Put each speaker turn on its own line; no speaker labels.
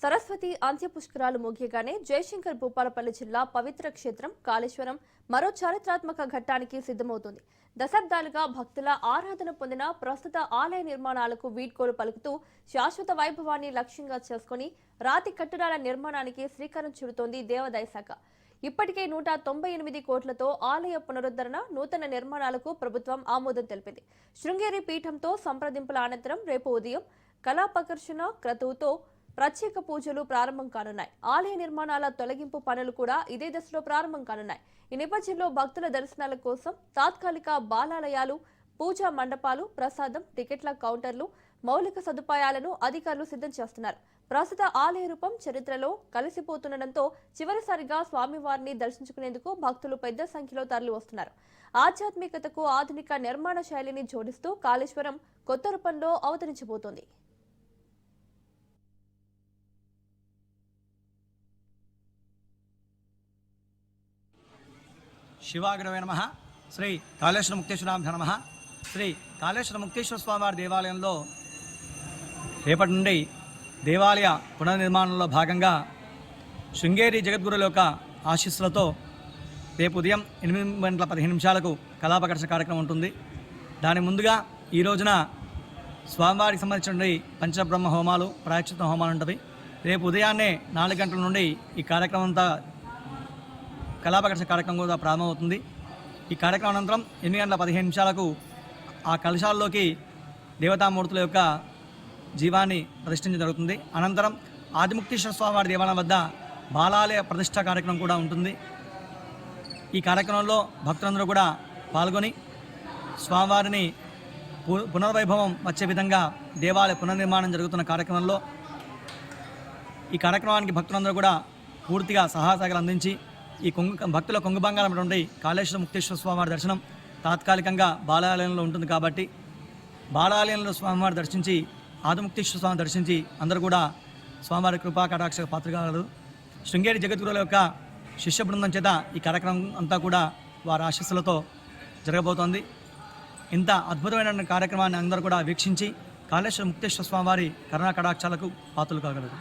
సరస్వతి అంత్య పుష్కరాలు ముగియగానే జయశంకర్ భూపాలపల్లి జిల్లా పవిత్ర క్షేత్రం కాళేశ్వరం మరో చారిత్రాత్మక ఘట్టానికి సిద్ధమవుతుంది. దశాబ్దాలుగా భక్తుల ఆరాధన పొందిన ప్రస్తుత ఆలయ నిర్మాణాలకు వీడ్కోలు పలుకుతూ శాశ్వత వైభవాన్ని లక్ష్యంగా చేసుకుని రాతి కట్టడాల నిర్మాణానికి శ్రీకారం చుడుతోంది దేవాదాయ శాఖ. ఇప్పటికే 198 కోట్లతో ఆలయ పునరుద్ధరణ, నూతన నిర్మాణాలకు ప్రభుత్వం ఆమోదం తెలిపింది. శృంగేరి పీఠంతో సంప్రదింపుల అనంతరం రేపు ఉదయం కళాపకర్షణ క్రతువుతో ప్రత్యేక పూజలు ప్రారంభం కానున్నాయి. ఆలయ నిర్మాణాల తొలగింపు పనులు కూడా ఇదే దశలో ప్రారంభం కానున్నాయి. ఈ నేపథ్యంలో భక్తుల దర్శనాల కోసం తాత్కాలిక బాలాలయాలు, పూజా మండపాలు, ప్రసాదం, టికెట్ల కౌంటర్లు, మౌలిక సదుపాయాలను అధికారులు సిద్ధం చేస్తున్నారు. ప్రస్తుత ఆలయ రూపం చరిత్రలో కలిసిపోతుండటంతో చివరిసారిగా స్వామివారిని దర్శించుకునేందుకు భక్తులు పెద్ద సంఖ్యలో తరలి వస్తున్నారు. ఆధ్యాత్మికతకు ఆధునిక నిర్మాణ శైలిని జోడిస్తూ కాళేశ్వరం కొత్త రూపంలో అవతరించబోతోంది.
శివాగ్రవే నమః. శ్రీ కాళేశ్వర ముక్తేశ్వరాభ్య నమః. శ్రీ కాళేశ్వర ముక్తేశ్వర స్వామివారి దేవాలయంలో రేపటి నుండి దేవాలయ పునర్నిర్మాణంలో భాగంగా శృంగేరి జగద్గురుల యొక్క ఆశీస్సులతో రేపు ఉదయం 8:15 కళాపకర్షణ కార్యక్రమం ఉంటుంది. దాని ముందుగా ఈ రోజున స్వామివారికి సంబంధించిన పంచబ్రహ్మ హోమాలు, ప్రాయశ్చిత్త హోమాలు ఉంటుంది. రేపు ఉదయాన్నే 4 గంటల నుండి ఈ కార్యక్రమం అంతా కళాపకర్షణ కార్యక్రమం కూడా ప్రారంభమవుతుంది. ఈ కార్యక్రమం అనంతరం 8:15 ఆ కలశాల్లోకి దేవతామూర్తుల యొక్క జీవాన్ని ప్రతిష్ఠించడం జరుగుతుంది. అనంతరం ఆదిముక్తేశ్వర స్వామివారి దేవాలయం వద్ద బాలాలయ ప్రతిష్ఠా కార్యక్రమం కూడా ఉంటుంది. ఈ కార్యక్రమంలో భక్తులందరూ కూడా పాల్గొని స్వామివారిని పునర్వైభవం వచ్చే విధంగా దేవాలయ పునర్నిర్మాణం జరుగుతున్న కార్యక్రమంలో ఈ కార్యక్రమానికి భక్తులందరూ కూడా పూర్తిగా సహాయసహకారాలు అందించి ఈ భక్తుల కొంగుబంగారమైనటువంటి కాళేశ్వర ముక్తేశ్వర స్వామివారి దర్శనం తాత్కాలికంగా బాలాలయంలో ఉంటుంది కాబట్టి బాలాలయంలో స్వామివారి దర్శించి ఆదిముక్తేశ్వర స్వామిని దర్శించి అందరూ కూడా స్వామివారి కృపా కటాక్ష పాత్రగారు. శృంగేరి జగద్గురుల యొక్క శిష్య బృందం చేత ఈ కార్యక్రమం అంతా కూడా వారి ఆశీస్సులతో జరగబోతోంది. ఇంత అద్భుతమైన కార్యక్రమాన్ని అందరూ కూడా వీక్షించి కాళేశ్వర ముక్తేశ్వర స్వామివారి కరుణా కటాక్షాలకు పాత్రలు కాగలరు.